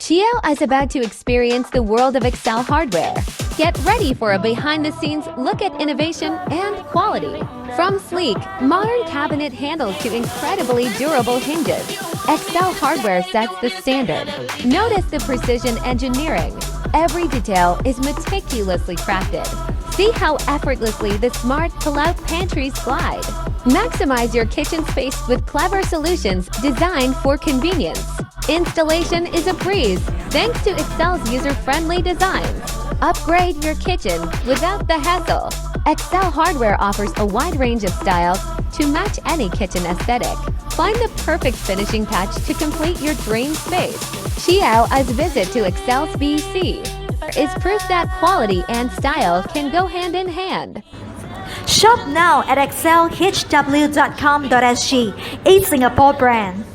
Qiao is about to experience the world of Excel hardware. Get ready for a behind-the-scenes look at innovation and quality. From sleek, modern cabinet handles to incredibly durable hinges, Excel hardware sets the standard. Notice the precision engineering. Every detail is meticulously crafted. See how effortlessly the smart pull-out pantries glide. Maximize your kitchen space with clever solutions designed for convenience. Installation is a breeze thanks to Excel's user-friendly designs. Upgrade your kitchen without the hassle. Excel hardware offers a wide range of styles to match any kitchen aesthetic. Find the perfect finishing touch to complete your dream space. Qiao's visit to Excel BEC is proof that quality and style can go hand in hand. Shop now at excelhw.com.sg, a Singapore brand.